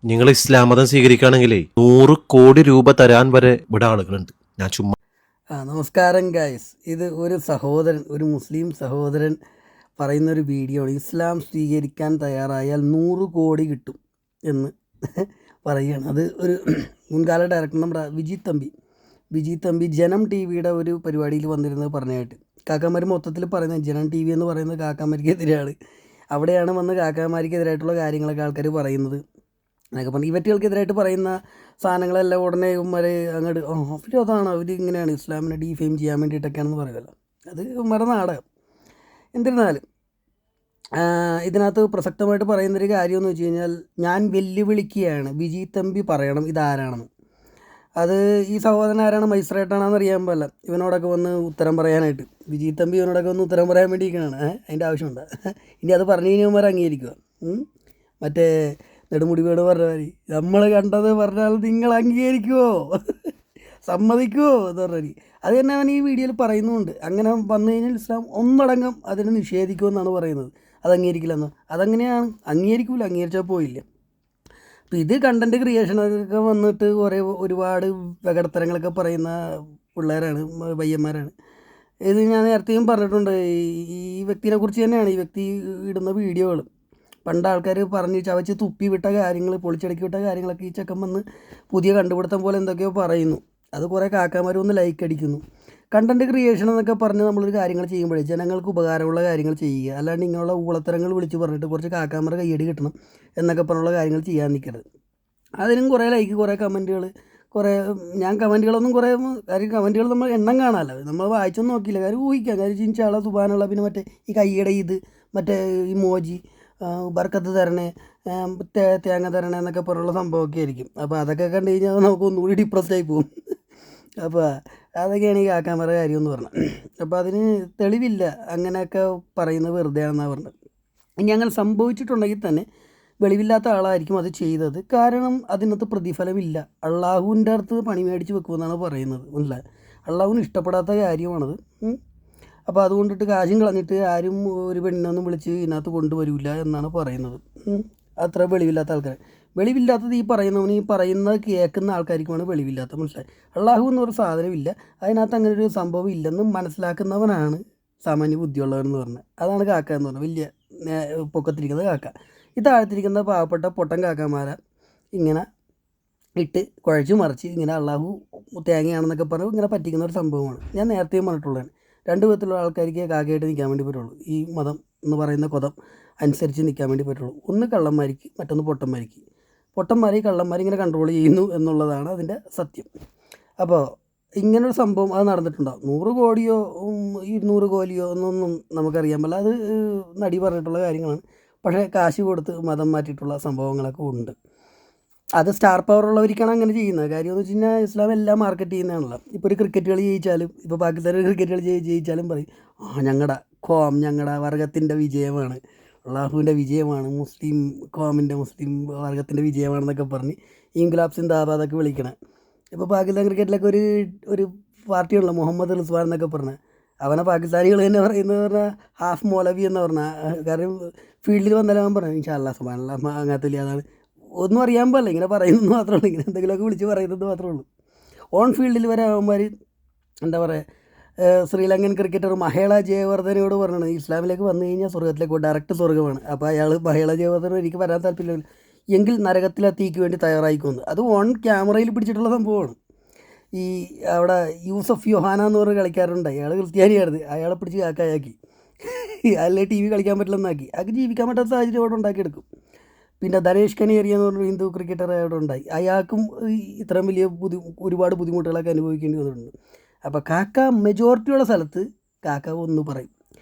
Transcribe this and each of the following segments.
നിങ്ങൾ ഇസ്ലാം മതം സ്വീകരിക്കുകയാണെങ്കിലേ 100 കോടി രൂപ തരാൻ വരെ ഇവിടെ ആളുകളുണ്ട്. ഞാൻ ചുമ്മാ നമസ്കാരം ഗൈസ്. ഇത് ഒരു മുസ്ലിം സഹോദരൻ പറയുന്നൊരു വീഡിയോ ആണ്. ഇസ്ലാം സ്വീകരിക്കാൻ തയ്യാറായാൽ 100 കോടി കിട്ടും എന്ന് പറയുകയാണ്. അത് ഒരു മുൻകാല ഡയറക്ടർ നമ്മുടെ വിജി തമ്പി ജനം ടി വിയുടെ ഒരു പരിപാടിയിൽ വന്നിരുന്നത് പറഞ്ഞായിട്ട്. കാക്കാമാർ മൊത്തത്തിൽ പറയുന്നത് ജനം ടി വി എന്ന് പറയുന്നത് കാക്കാമാർക്കെതിരെയാണ്. അവിടെയാണ് വന്ന് കാക്കാമാർക്കെതിരായിട്ടുള്ള കാര്യങ്ങളൊക്കെ ആൾക്കാർ പറയുന്നത് എന്നൊക്കെ പറഞ്ഞു. ഇവറ്റുകൾക്കെതിരായിട്ട് പറയുന്ന സാധനങ്ങളെല്ലാം ഉടനെ ഇവന്മാർ അങ്ങോട്ട് അതാണ് അവർ ഇങ്ങനെയാണ് ഇസ്ലാമിനെ ഡീഫെയിം ചെയ്യാൻ വേണ്ടിയിട്ടൊക്കെയാണെന്ന് പറയുമല്ലോ. അത് ഇവന്മാരുടെ നാടകം. എന്നിരുന്നാലും ഇതിനകത്ത് പ്രസക്തമായിട്ട് പറയുന്നൊരു കാര്യമെന്ന് വെച്ച് കഴിഞ്ഞാൽ, ഞാൻ വെല്ലുവിളിക്കുകയാണ്, വിജി തമ്പി പറയണം ഇതാരാണെന്ന്. അത് ഈ സഹോദരൻ ആരാണ്, മൈസ്രേട്ടാണെന്ന് അറിയാൻ പാടില്ല. ഇവനോടൊക്കെ വന്ന് ഉത്തരം പറയാനായിട്ട് വിജി തമ്പി ഇവനോടൊക്കെ വന്ന് ഉത്തരം പറയാൻ വേണ്ടിയിരിക്കുകയാണ്. അതിൻ്റെ ആവശ്യമുണ്ട്. ഇനി അത് പറഞ്ഞു കഴിഞ്ഞവന്മാർ അംഗീകരിക്കുക. മറ്റേ നെടുമുടി വേട് പറഞ്ഞ മാതിരി നമ്മൾ കണ്ടത് പറഞ്ഞാൽ നിങ്ങൾ അംഗീകരിക്കുമോ, സമ്മതിക്കുമോ എന്ന് പറഞ്ഞാൽ അത് തന്നെ അവൻ ഈ വീഡിയോയിൽ പറയുന്നുമുണ്ട്. അങ്ങനെ വന്നു കഴിഞ്ഞാൽ ഇസ്ലാം ഒന്നടങ്കം അതിനെ നിഷേധിക്കുമെന്നാണ് പറയുന്നത്. അത് അംഗീകരിക്കില്ലെന്നോ? അതെങ്ങനെയാണ്? അംഗീകരിച്ചാൽ പോയില്ല. അപ്പോൾ ഇത് കണ്ടൻറ്റ് ക്രിയേഷനൊക്കെ വന്നിട്ട് ഒരുപാട് വികടത്തരങ്ങളൊക്കെ പറയുന്ന പിള്ളേരാണ്, പയ്യന്മാരാണ്. ഇത് ഞാൻ നേരത്തെയും പറഞ്ഞിട്ടുണ്ട്. ഈ വ്യക്തിനെ കുറിച്ച് തന്നെയാണ് ഈ വ്യക്തി ഇടുന്ന വീഡിയോകൾ. പണ്ട് ആൾക്കാർ പറഞ്ഞ് ചവച്ച് തുപ്പി വിട്ട കാര്യങ്ങൾ, പൊളിച്ചടക്കി വിട്ട കാര്യങ്ങളൊക്കെ ഈ ചെക്കൻ വന്ന് പുതിയ കണ്ടുപിടുത്തം പോലെ എന്തൊക്കെയോ പറയുന്നു. അത് കുറേ കാക്കാമാർ ഒന്ന് ലൈക്ക് അടിക്കുന്നു. കണ്ടൻറ്റ് ക്രിയേഷൻ എന്നൊക്കെ പറഞ്ഞ് നമ്മളൊരു കാര്യങ്ങൾ ചെയ്യുമ്പോഴേ ജനങ്ങൾക്ക് ഉപകാരമുള്ള കാര്യങ്ങൾ ചെയ്യുക, അല്ലാണ്ട് ഇങ്ങനെയുള്ള ഊളത്തരങ്ങൾ വിളിച്ച് പറഞ്ഞിട്ട് കുറച്ച് കാക്കാമാരുടെ കയ്യടി കിട്ടണം എന്നൊക്കെ പറഞ്ഞുള്ള കാര്യങ്ങൾ ചെയ്യാൻ നിൽക്കരുത്. അതിനും കുറേ ലൈക്ക്, കുറേ കമൻറ്റുകൾ, ഞാൻ കമൻറ്റുകളൊന്നും കാര്യം കമൻറ്റുകൾ നമ്മൾ എണ്ണം കാണാമല്ലോ, നമ്മൾ വായിച്ചൊന്നും നോക്കിയില്ല. കാര്യം ഊഹിക്കാം. കാര്യം ചിഞ്ചാള സുബാനുള്ള, പിന്നെ മറ്റേ ഈ കയ്യടെ ഇത്, മറ്റേ ഇമോജി, ബർക്കത്ത് തരണേ, തേങ്ങ തരണേ എന്നൊക്കെ പറഞ്ഞുള്ള സംഭവമൊക്കെ ആയിരിക്കും. അപ്പോൾ അതൊക്കെ കണ്ടു കഴിഞ്ഞാൽ നമുക്ക് ഒന്നുകൂടി ഡിപ്രസ്ഡായി പോകും. അപ്പോൾ അതൊക്കെയാണ് ഈ കാക്കാമാരുടെ കാര്യം എന്ന് പറഞ്ഞത്. അപ്പോൾ അതിന് തെളിവില്ല, അങ്ങനെയൊക്കെ പറയുന്നത് വെറുതെ ആണെന്നാണ് പറഞ്ഞത്. ഇനി അങ്ങനെ സംഭവിച്ചിട്ടുണ്ടെങ്കിൽ തന്നെ വെളിവില്ലാത്ത ആളായിരിക്കും അത് ചെയ്തത്. കാരണം അതിനകത്ത് പ്രതിഫലമില്ല. അള്ളാഹുവിൻ്റെ അടുത്ത് പണി മേടിച്ച് വെക്കുമെന്നാണ് പറയുന്നത്. മനസ്സിലായി? അള്ളാഹുവിന് ഇഷ്ടപ്പെടാത്ത കാര്യമാണത്. അപ്പോൾ അതുകൊണ്ടിട്ട് കാശും കളഞ്ഞിട്ട് ആരും ഒരു പെണ്ണിനൊന്നും വിളിച്ച് ഇതിനകത്ത് കൊണ്ടുവരില്ല എന്നാണ് പറയുന്നത്. അത്ര വെളിവില്ലാത്ത ആൾക്കാർ. വെളിവില്ലാത്തത് ഈ പറയുന്നത് കേൾക്കുന്ന ആൾക്കാർക്കുമാണ് വെളിവില്ലാത്ത. മനസ്സിലായി? അള്ളാഹു എന്നൊരു സാധനമില്ല, അതിനകത്ത് അങ്ങനെ ഒരു സംഭവം ഇല്ലെന്ന് മനസ്സിലാക്കുന്നവനാണ് സാമാന്യ ബുദ്ധിയുള്ളവരെന്ന് പറഞ്ഞത്. അതാണ് കാക്ക എന്ന് പറഞ്ഞത്. വലിയ പൊക്കത്തിരിക്കുന്ന കാക്ക. ഈ താഴത്തിരിക്കുന്ന പാവപ്പെട്ട പൊട്ടൻ കാക്കമാരെ ഇങ്ങനെ ഇട്ട് കുഴച്ച് മറിച്ച് ഇങ്ങനെ അള്ളാഹു തേങ്ങയാണെന്നൊക്കെ പറഞ്ഞ് ഇങ്ങനെ പറ്റിക്കുന്ന ഒരു സംഭവമാണ്. ഞാൻ നേരത്തെയും പറഞ്ഞിട്ടുള്ളതാണ്. 2 വിധത്തിലുള്ള ആൾക്കാർക്ക് കാക്കയായിട്ട് നിൽക്കാൻ വേണ്ടി പറ്റുള്ളൂ. ഈ മതം എന്ന് പറയുന്ന കൊതം അനുസരിച്ച് നിൽക്കാൻ വേണ്ടി പറ്റുള്ളൂ. ഒന്ന് കള്ളന്മാർക്ക്, മറ്റൊന്ന് പൊട്ടന്മാർക്ക്. പൊട്ടന്മാരെ കള്ളന്മാർ ഇങ്ങനെ കൺട്രോൾ ചെയ്യുന്നു എന്നുള്ളതാണ് അതിൻ്റെ സത്യം. അപ്പോൾ ഇങ്ങനൊരു സംഭവം അത് നടന്നിട്ടുണ്ടാകും. 100 കോടിയോ 200 കോടിയോ എന്നൊന്നും നമുക്കറിയാൻ പറ്റില്ല. അത് നടി പറഞ്ഞിട്ടുള്ള കാര്യങ്ങളാണ്. പക്ഷേ കാശ് കൊടുത്ത് മതം മാറ്റിയിട്ടുള്ള സംഭവങ്ങളൊക്കെ ഉണ്ട്. അത് സ്റ്റാർ പവർ ഉള്ളവർക്കാണ് അങ്ങനെ ചെയ്യുന്നത്. കാര്യം എന്ന് വെച്ച് കഴിഞ്ഞാൽ ഇസ്ലാം എല്ലാം മാർക്കറ്റ് ചെയ്യുന്നതാണല്ലോ. ഇപ്പോൾ ഒരു ക്രിക്കറ്റ് കളി ജയിച്ചാലും, ഇപ്പോൾ പാകിസ്ഥാൻ ക്രിക്കറ്റ് കളി ജയിച്ചാലും പറയും ഞങ്ങളുടെ വർഗത്തിൻ്റെ വിജയമാണ്, അള്ളാഹുവിൻ്റെ വിജയമാണ്, മുസ്ലിം വർഗത്തിൻ്റെ വിജയമാണെന്നൊക്കെ പറഞ്ഞ് ഇൻക്ലാബ് സിന്ദാബാദൊക്കെ വിളിക്കണേ. ഇപ്പോൾ പാകിസ്ഥാൻ ക്രിക്കറ്റിലൊക്കെ ഒരു പാർട്ടിയുള്ള മുഹമ്മദ് റിസ്വാൻ എന്നൊക്കെ പറഞ്ഞാൽ അവനെ പാകിസ്ഥാനികൾ തന്നെ പറയുന്നത് പറഞ്ഞാൽ ഹാഫ് മൗലവി എന്ന് പറഞ്ഞാൽ. കാരണം ഫീൽഡിൽ വന്നാലും അവൻ പറഞ്ഞു ഇൻഷാ അല്ലാഹ് സുബ്ഹാനല്ലാഹ് അങ്ങനത്തെ അതാണ് ഒന്നും അറിയാൻ പാടില്ല, ഇങ്ങനെ പറയുന്നത് മാത്രമേ ഉള്ളൂ, ഇങ്ങനെ എന്തെങ്കിലുമൊക്കെ വിളിച്ച് പറയുന്നത് മാത്രമേ ഉള്ളൂ. ഓൺ ഫീൽഡിൽ വരെ അവന്മാർ എന്താ പറയുക, ശ്രീലങ്കൻ ക്രിക്കറ്റർ മഹേള ജയവർദ്ധനയോട് പറഞ്ഞത് ഇസ്ലാമിലേക്ക് വന്നു കഴിഞ്ഞാൽ സ്വർഗത്തിലേക്ക് ഡയറക്റ്റ് സ്വർഗ്ഗമാണ്. അപ്പോൾ അയാൾ മഹേള ജയവർദ്ധന എനിക്ക് വരാൻ താല്പര്യമില്ല എങ്കിൽ നരകത്തിലെത്തിക്ക് വേണ്ടി തയ്യാറായിക്കൊന്നു. അത് ഓൺ ക്യാമറയിൽ പിടിച്ചിട്ടുള്ള സംഭവമാണ്. ഈ അവിടെ യൂസഫ് യൊഹാന എന്ന് പറഞ്ഞ കളിക്കാരുണ്ട്, അയാൾ ക്രിസ്ത്യാനിയായിരുന്നു. അയാളെ പിടിച്ച് കാക്കായാക്കി, അയാളെ TV കളിക്കാൻ പറ്റില്ലെന്നാക്കി. അയാൾക്ക് ജീവിക്കാൻ പറ്റാത്ത സാഹചര്യം അവിടെ ഉണ്ടാക്കിയെടുക്കും. പിന്നെ ധനേഷ് കനേരിയ എന്ന് പറഞ്ഞൊരു ഹിന്ദു ക്രിക്കറ്റർ അവിടെ ഉണ്ടായി. അയാൾക്കും ഇത്രയും വലിയ ഒരുപാട് ബുദ്ധിമുട്ടുകളൊക്കെ അനുഭവിക്കേണ്ടി വന്നിട്ടുണ്ട്. അപ്പോൾ കാക്ക മെജോറിറ്റിയുള്ള സ്ഥലത്ത് കാക്ക ഒന്ന് പറയും,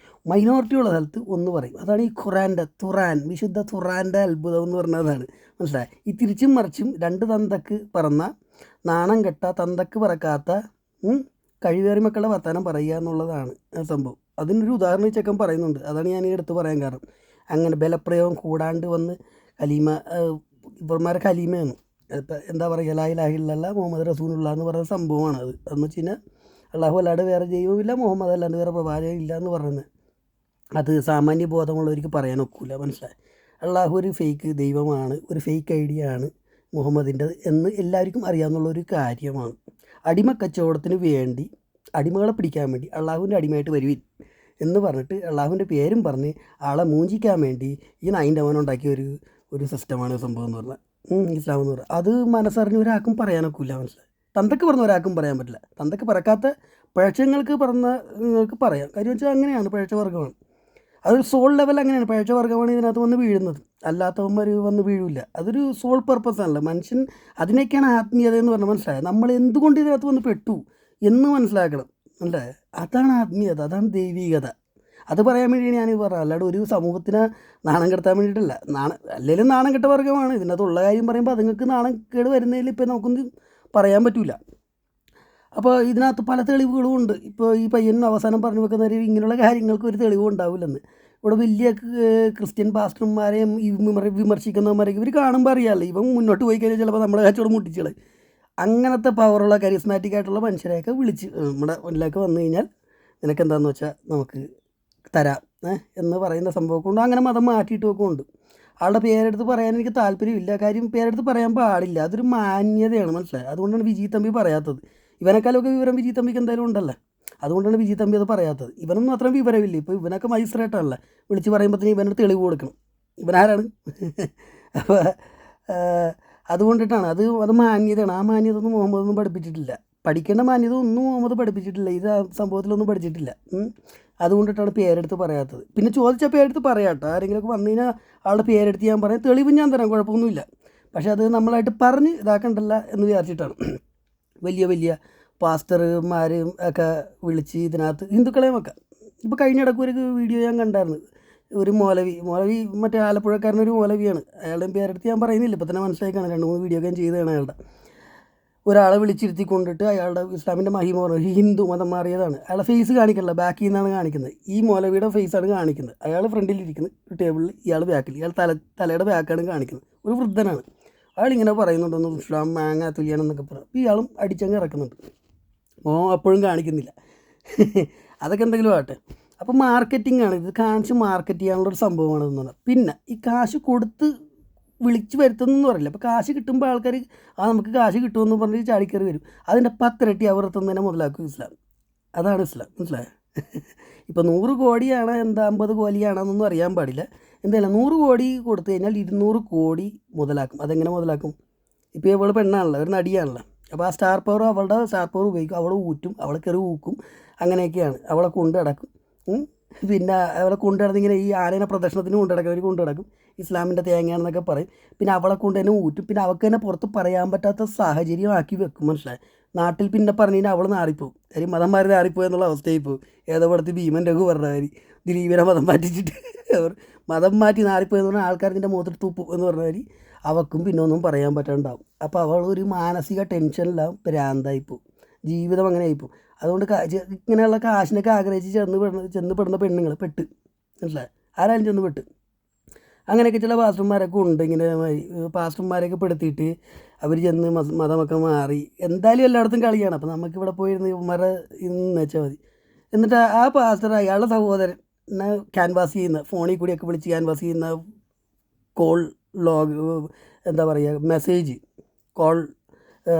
മൈനോറിറ്റിയുള്ള സ്ഥലത്ത് ഒന്ന് പറയും. അതാണ് ഈ വിശുദ്ധ ഖുറാൻ്റെ അത്ഭുതം എന്ന് പറഞ്ഞതാണ്. മനസ്സിലായി? ഈ തിരിച്ചും മറിച്ചും 2 തന്തക്ക് പറന്ന നാണം കെട്ട തന്തക്ക് പറക്കാത്ത കഴിവേറി മക്കളുടെ വർത്തമാനം പറയുക എന്നുള്ളതാണ് സംഭവം. അതിനൊരു ഉദാഹരണം ഈ ചെക്കൻ പറയുന്നുണ്ട്. അതാണ് ഞാൻ ഈ എടുത്ത് പറയാൻ കാരണം. അങ്ങനെ ബലപ്രയോഗം കൂടാണ്ട് വന്ന് കലീമ, ഇവന്മാരെ കലീമയാണ്. ഇപ്പം എന്താ പറയുക, ലാ ഇലാഹ ഇല്ലല്ലാഹ് മുഹമ്മദ് റസൂലുള്ളാഹ് എന്ന് പറയുന്ന സംഭവമാണ് അത്. അതെന്ന് വെച്ച് കഴിഞ്ഞാൽ അള്ളാഹു അല്ലാണ്ട് വേറെ ദൈവമില്ല, മുഹമ്മദ് അല്ലാണ്ട് വേറെ പ്രവാചകൻ ഇല്ല എന്ന് പറയുന്നത്. അത് സാമാന്യ ബോധമുള്ളവർക്ക് പറയാൻ ഒക്കില്ല. മനസ്സിലായി? അള്ളാഹു ഒരു ഫേക്ക് ദൈവമാണ്, ഒരു ഫേക്ക് ഐഡിയ ആണ് മുഹമ്മദിൻ്റെ എന്ന് എല്ലാവർക്കും അറിയാവുന്നുള്ളൊരു കാര്യമാണ്. അടിമക്കച്ചവടത്തിന് വേണ്ടി അടിമകളെ പിടിക്കാൻ വേണ്ടി അള്ളാഹുവിൻ്റെ അടിമയായിട്ട് വരുവിൻ എന്ന് പറഞ്ഞിട്ട് അള്ളാഹുവിൻ്റെ പേരും പറഞ്ഞ് ആളെ മൂഞ്ചിക്കാൻ വേണ്ടി ഈ നായിൻ്റെ അവൻ ഉണ്ടാക്കിയ ഒരു സിസ്റ്റമാണ് സംഭവം എന്ന് പറഞ്ഞാൽ ഇസ്ലാം എന്ന് പറഞ്ഞാൽ. അത് മനസ്സറിഞ്ഞ് ഒരാൾക്കും പറയാനൊക്കില്ല, മനസ്സിലായി. തന്തക്ക് പറഞ്ഞ ഒരാൾക്കും പറയാൻ പറ്റില്ല. തന്തക്ക് പറക്കാത്ത പിഴച്ചങ്ങൾക്ക് നിങ്ങൾക്ക് പറയാം. കാര്യം വെച്ചാൽ അങ്ങനെയാണ്, പിഴച്ച വർഗ്ഗമാണ്. അതൊരു സോൾ ലെവൽ അങ്ങനെയാണ്. പിഴച്ച വർഗ്ഗമാണ് ഇതിനകത്ത് വന്ന് വീഴുന്നത്, അല്ലാത്തവന്മാർ വന്ന് വീഴില്ല. അതൊരു സോൾ പർപ്പസ് ആണല്ലോ. മനുഷ്യൻ അതിനൊക്കെയാണ് ആത്മീയത എന്ന് പറഞ്ഞാൽ, മനസ്സിലായത്. നമ്മൾ എന്തുകൊണ്ട് ഇതിനകത്ത് വന്ന് പെട്ടു എന്ന് മനസ്സിലാക്കണം, അല്ലേ? അതാണ് ആത്മീയത, അതാണ് ദൈവികത. അത് പറയാൻ വേണ്ടിയാണ് ഞാനിത് പറഞ്ഞത്. അല്ലാണ്ട് ഒരു സമൂഹത്തിനെ നാണം കെടുത്താൻ വേണ്ടിയിട്ടല്ല. അല്ലെങ്കിലും നാണം കെട്ട വർഗ്ഗമാണ്. ഇതിനകത്തുള്ള കാര്യം പറയുമ്പോൾ അതുങ്ങൾക്ക് നാണം കേട് വരുന്നതിൽ ഇപ്പം നമുക്കൊന്നും പറയാൻ പറ്റില്ല. അപ്പോൾ ഇതിനകത്ത് പല തെളിവുകളും ഉണ്ട്. ഇപ്പോൾ ഈ പയ്യനും അവസാനം പറഞ്ഞു വെക്കുന്നവർ ഇങ്ങനെയുള്ള കാര്യങ്ങൾക്ക് ഒരു തെളിവും ഉണ്ടാവില്ലെന്ന്. ഇവിടെ വലിയ ക്രിസ്ത്യൻ പാസ്റ്റർമാരെയും വിമർശിക്കുന്നവന്മാരെയൊക്കെ ഇവർ കാണുമ്പോൾ അറിയാമല്ലോ, ഇവൻ മുന്നോട്ട് പോയി കഴിഞ്ഞാൽ ചിലപ്പോൾ നമ്മളെ കച്ചവടം മുട്ടിച്ചളെ. അങ്ങനത്തെ പവറുള്ള കരിസ്മാറ്റിക് ആയിട്ടുള്ള മനുഷ്യരെയൊക്കെ വിളിച്ച് നമ്മുടെ മുന്നിലേക്ക് വന്നു കഴിഞ്ഞാൽ നിനക്ക് എന്താണെന്ന് വെച്ചാൽ നമുക്ക് തരാം എന്ന് പറയുന്ന സംഭവമൊക്കെ ഉണ്ട്. അങ്ങനെ മതം മാറ്റിയിട്ടൊക്കെ ഉണ്ട്. ആളുടെ പേരെടുത്ത് പറയാൻ എനിക്ക് താല്പര്യമില്ല. കാര്യം പേരെടുത്ത് പറയാൻ പാടില്ല, അതൊരു മാന്യതയാണ്, മനസ്സിലായി. അതുകൊണ്ടാണ് വിജി തമ്പി പറയാത്തത്. ഇവനേക്കാളൊക്കെ വിവരം വിജി തമ്പിക്ക് എന്തായാലും ഉണ്ടല്ലോ, അതുകൊണ്ടാണ് വിജി തമ്പി അത് പറയാത്തത്. ഇവനൊന്നും അത്രയും വിവരമില്ല. ഇപ്പോൾ ഇവനൊക്കെ മജിസ്ട്രേറ്റല്ല, വിളിച്ച് പറയുമ്പോഴത്തേന് ഇവനൊരു തെളിവ് കൊടുക്കണം. ഇവനാരാണ്? അപ്പോൾ അതുകൊണ്ടിട്ടാണ് അത് മാന്യതയാണ്. ആ മാന്യത ഒന്നും മുഹമ്മദൊന്നും പഠിപ്പിച്ചിട്ടില്ല. പഠിക്കേണ്ട മാന്യത ഒന്നും മുഹമ്മദ് പഠിപ്പിച്ചിട്ടില്ല. ഇത് ആ സംഭവത്തിലൊന്നും പഠിച്ചിട്ടില്ല. അതുകൊണ്ടിട്ടാണ് പേരെടുത്ത് പറയാത്തത്. പിന്നെ ചോദിച്ചാൽ പേരെടുത്ത് പറയാട്ടോ. ആരെങ്കിലുമൊക്കെ വന്നു കഴിഞ്ഞാൽ ആളുടെ പേരെടുത്ത് ഞാൻ പറയാം, തെളിവ് ഞാൻ തരാം, കുഴപ്പമൊന്നുമില്ല. പക്ഷേ അത് നമ്മളായിട്ട് പറഞ്ഞ് ഇതാക്കണ്ടല്ല എന്ന് വിചാരിച്ചിട്ടാണ്. വലിയ വലിയ പാസ്റ്റർമാരും ഒക്കെ വിളിച്ച് ഇതിനകത്ത് ഹിന്ദുക്കളെയും വെക്കാം. ഇപ്പോൾ കഴിഞ്ഞിടയ്ക്ക് ഒരു വീഡിയോ ഞാൻ കണ്ടായിരുന്നു. ഒരു മൗലവി മറ്റേ ആലപ്പുഴക്കാരനൊരു മൗലവിയാണ്. അയാളുടെ പേരെടുത്ത് ഞാൻ പറയുന്നില്ല, ഇപ്പോൾ തന്നെ മനസ്സിലാക്കാണ്. 2-3 വീഡിയോ ഞാൻ ചെയ്തതാണ് അയാളുടെ. ഒരാളെ വിളിച്ചിരുത്തി കൊണ്ടിട്ട് അയാളുടെ ഇസ്ലാമിൻ്റെ മഹിമ പറഞ്ഞു, ഹിന്ദു മതം മാറിയതാണ്. അയാളുടെ ഫേസ് കാണിക്കല്ല, ബാക്കിൽ നിന്നാണ് കാണിക്കുന്നത്. ഈ മൗലവിയുടെ ഫേസാണ് കാണിക്കുന്നത്. അയാൾ ഫ്രണ്ടിലിരിക്കുന്നത് ഒരു ടേബിളിൽ, ഇയാൾ ബാക്കിൽ. ഇയാൾ തലയുടെ ബാക്കാണ് കാണിക്കുന്നത്. ഒരു വൃദ്ധനാണ്. അയാളിങ്ങനെ പറയുന്നുണ്ടെന്ന് ഇസ്ലാം മാങ്ങ തുല്യാണെന്നൊക്കെ പറയും. അപ്പോൾ ഇയാളും അടിച്ചങ്ങ് ഇറക്കുന്നുണ്ട്. അപ്പോഴും കാണിക്കുന്നില്ല. അതൊക്കെ എന്തെങ്കിലും ആട്ടെ. അപ്പോൾ മാർക്കറ്റിംഗ് ആണ് ഇത്. കാണിച്ച് മാർക്കറ്റ് ചെയ്യാനുള്ളൊരു സംഭവമാണ് ഇതെന്ന് പറഞ്ഞാൽ. പിന്നെ ഈ കാശ് കൊടുത്ത് വിളിച്ച് വരുത്തുന്നതെന്ന് പറയില്ല. അപ്പോൾ കാശ് കിട്ടുമ്പോൾ ആൾക്കാർ നമുക്ക് കാശ് കിട്ടുമെന്ന് പറഞ്ഞ് ചാടിക്കറി വരും. അതിൻ്റെ 10 ഇരട്ടി അവർ എത്തുന്നതിനെ മുതലാക്കും ഇസ്ലാം. അതാണ് ഇസ്ലാം, മനസ്സിലായോ? ഇപ്പോൾ 100 കോടിയാണ്, 50 കോടിയാണെന്നൊന്നും അറിയാൻ പാടില്ല. എന്തായാലും 100 കോടി കൊടുത്തു കഴിഞ്ഞാൽ 200 കോടി മുതലാക്കും. അതെങ്ങനെ മുതലാക്കും? ഇപ്പോൾ ഇവൾ പെണ്ണാണല്ലോ, ഒരു നടിയാണല്ലോ. അപ്പോൾ ആ സ്റ്റാർ പവർ, അവളുടെ സ്റ്റാർ പവർ ഉപയോഗിക്കും. അവളെ ഊറ്റും, അവളെ കയറി ഊക്കും, അങ്ങനെയൊക്കെയാണ്. അവളെ കൊണ്ട് നടക്കും. പിന്നെ അവളെ കൊണ്ട് നടന്നിങ്ങനെ ഈ ആനേനെ പ്രദർശനത്തിന് കൊണ്ട് നടക്കും. ഇസ്ലാമിൻ്റെ തേങ്ങയാണെന്നൊക്കെ പറയും. പിന്നെ അവളെ കൊണ്ട് തന്നെ ഊറ്റും. പിന്നെ അവൾക്ക് തന്നെ പുറത്ത് പറയാൻ പറ്റാത്ത സാഹചര്യം ആക്കി വെക്കും, മനസ്സിലായി. നാട്ടിൽ പിന്നെ പറഞ്ഞു കഴിഞ്ഞാൽ അവൾ നാറിപ്പോവും. കാര്യം മതം മാറി നാറിപ്പോയി എന്നുള്ള അവസ്ഥയിൽ പോകും. ഏതോ പടത്ത് ഭീമൻ രഘു പറഞ്ഞ കാര്യം, ദിലീപിനെ മതം മാറ്റിച്ചിട്ട് അവർ മതം മാറ്റി നാറിപ്പോയെന്ന് പറഞ്ഞാൽ ആൾക്കാർ ഇതിൻ്റെ മുഖത്ത് തുപ്പും എന്ന് പറഞ്ഞ കാര്യം അവൾക്കും പിന്നെ ഒന്നും പറയാൻ പറ്റാണ്ടാവും. അപ്പോൾ അവൾ ഒരു മാനസിക ടെൻഷനിലാവും, ഭ്രാന്തായിപ്പോവും, ജീവിതം അങ്ങനെ ആയിപ്പോവും. അതുകൊണ്ട് ഇങ്ങനെയുള്ള കാശിനൊക്കെ ആഗ്രഹിച്ച് ചെന്ന് പെടുന്ന പെണ്ണുങ്ങൾ പെട്ട്, മനസ്സിലായി. ആരായാലും ചെന്ന് പെട്ട്. അങ്ങനെയൊക്കെ ചില പാസ്റ്റർമാരൊക്കെ ഉണ്ട്. ഇങ്ങനെ പാസ്റ്റർമാരെയൊക്കെ പെടുത്തിയിട്ട് അവർ ചെന്ന് മതമൊക്കെ മാറി. എന്തായാലും എല്ലായിടത്തും കളിയാണ്. അപ്പോൾ നമുക്കിവിടെ പോയിരുന്ന് ഇവന്മാരെ ഇന്ന് വെച്ചാൽ മതി. എന്നിട്ട് ആ പാസ്റ്റർ അയാളുടെ സഹോദരൻ ക്യാൻവാസ് ചെയ്യുന്ന, ഫോണിൽ കൂടിയൊക്കെ വിളിച്ച് ക്യാൻവാസ് ചെയ്യുന്ന കോൾ ലോഗ്, എന്താ പറയുക, മെസ്സേജ് കോൾ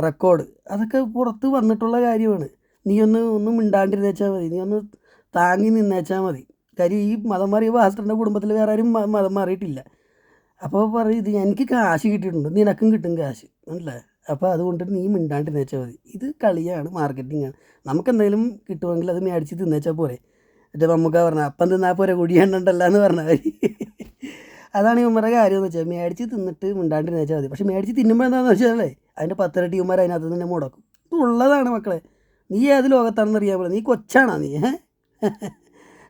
റെക്കോർഡ്, അതൊക്കെ പുറത്ത് വന്നിട്ടുള്ള കാര്യമാണ്. നീ ഒന്നും മിണ്ടാണ്ടിരുന്നേച്ചാൽ മതി, നീ ഒന്ന് താങ്ങി നിന്നേച്ചാൽ മതി. കാര്യം ഈ മതം മാറിയ പാസ്റ്ററിൻ്റെ കുടുംബത്തിൽ വേറെ ആരും മതം മാറിയിട്ടില്ല. അപ്പോൾ പറയും, ഇത് എനിക്ക് കാശ് കിട്ടിയിട്ടുണ്ട്, നിനക്കും കിട്ടും കാശ്, മനസ്സിലായി. അപ്പോൾ അതുകൊണ്ട് നീ മിണ്ടാണ്ടിരുന്നേച്ചാൽ മതി. ഇത് കളിയാണ്, മാർക്കറ്റിംഗ് ആണ്. നമുക്കെന്തെങ്കിലും കിട്ടുമെങ്കിൽ അത് മേടിച്ച് തിന്നേച്ചാൽ പോരെ. മറ്റേ നമുക്ക് പറഞ്ഞാൽ അപ്പം തിന്നാൽ പോരെ കുടിയണ്ടല്ല എന്ന് പറഞ്ഞാൽ മതി. അതാണ് ഇവന്മാരുടെ കാര്യം എന്ന് വെച്ചാൽ, മേടിച്ച് തിന്നിട്ട് മിണ്ടാണ്ടിരുന്നേച്ചാൽ മതി. പക്ഷെ മേടിച്ച് തിന്നുമ്പോൾ എന്താണെന്ന് വെച്ചാലേ അതിൻ്റെ 10 ഇരട്ടി ഇവന്മാർ അതിനകത്ത് തന്നെ മുടക്കും. ഇത് ഉള്ളതാണ് മക്കളെ. നീ ഏത് ലോകത്താണെന്ന് അറിയാൻ പോലെ, നീ കൊച്ചാണോ നീ?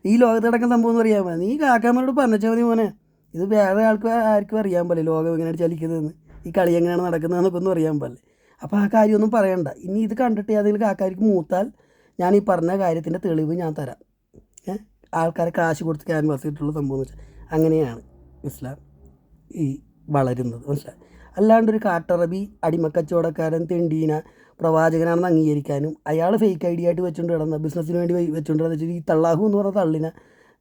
ഈ ലോകത്ത് കിടക്കുന്ന സംഭവം എന്ന് അറിയാൻ പോലെ നീ കാക്കാമാരോട് പറഞ്ഞാൽ മതി മോനെ. ഇത് വേറെ ആർക്കും അറിയാൻ പോലെ ലോകം എങ്ങനെയാണ് ചലിക്കുന്നതെന്ന്, ഈ കളി എങ്ങനെയാണ് നടക്കുന്നതെന്നൊക്കെ ഒന്നും അറിയാൻ പോലെ. അപ്പോൾ ആ കാര്യമൊന്നും പറയണ്ട. ഇനി ഇത് കണ്ടിട്ട് ഏതെങ്കിലും കാക്കാർക്ക് മൂത്താൽ ഞാൻ ഈ പറഞ്ഞ കാര്യത്തിൻ്റെ തെളിവ് ഞാൻ തരാം. ആൾക്കാരെ കാശ് കൊടുത്ത് ക്യാൻവാസ് ഇട്ടുള്ള സംഭവം എന്ന് വെച്ചാൽ അങ്ങനെയാണ് ഇസ്ലാം ഈ വളരുന്നത്, മനസ്സിലായി. അല്ലാണ്ടൊരു കാട്ടറബി അടിമക്കച്ചവടക്കാരൻ തെണ്ടീന പ്രവാചകനാണെന്ന് അംഗീകരിക്കാനും അയാൾ ഫേക്ക് ഐഡിയ ആയിട്ട് വെച്ചുകൊണ്ട് കിടന്ന, ബിസിനസ്സിന് വേണ്ടി വെച്ചുകൊണ്ട് കിടന്ന ഈ തള്ളാഹു എന്ന് പറഞ്ഞ തള്ളിനെ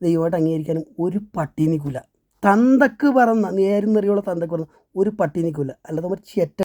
ദൈവമായിട്ട് അംഗീകരിക്കാനും ഒരു പട്ടി നിൽക്കില്ല. തന്തക്ക് പറഞ്ഞ നേരും നിറയുള്ള തന്തക്ക് പറഞ്ഞ ഒരു പട്ടി നിൽക്കില്ല. അല്ലാതെ ഒരു ചെറ്റ